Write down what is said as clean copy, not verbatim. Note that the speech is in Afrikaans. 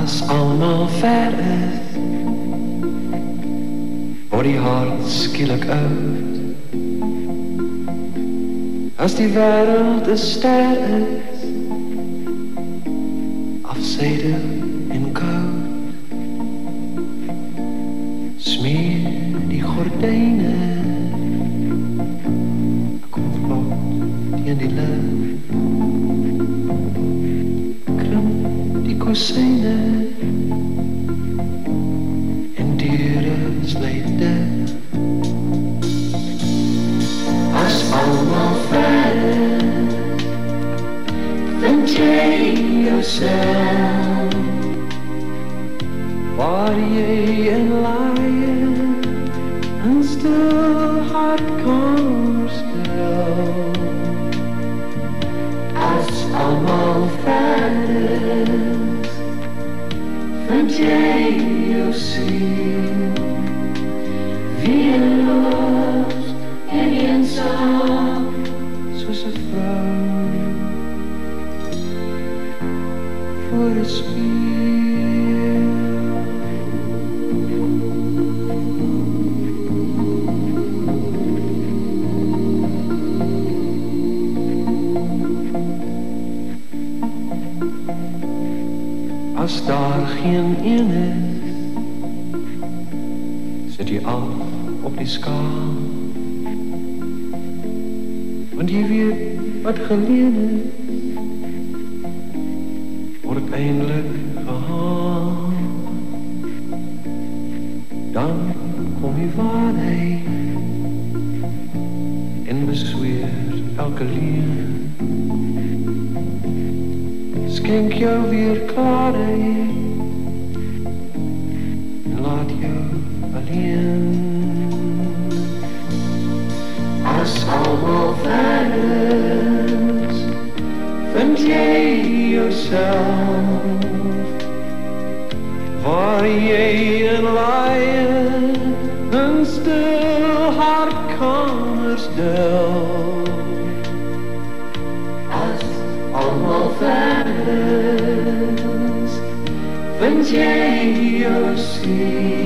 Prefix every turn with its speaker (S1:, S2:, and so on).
S1: As allemaal ver is, word die hart skielik oud. As die wêreld 'n ster is, afsydig en koud, smeer die gordyne, kom vlot teen die lug, krimp die kusyne, en deure sluit dig. As allemaal ver is, vind jy jouself, waar jy in laie en stil hartkamers stel. As allemaal ver is, vind jy jou siel, weerloos en eensaam, soos 'n vrou voor 'n spieël. As daar geen een is, sit jy af op die skaal, want jy weet wat geleen is, word eindelijk gehaal. Dan kom die waarheid en besweer elke leuen, skenk jou weer klaarheid en laat jou alleen. As allemaal ver is, vind jy jouself, waar jy in laie en stil hartkamers delf. As allemaal ver is, vind jy jou siel,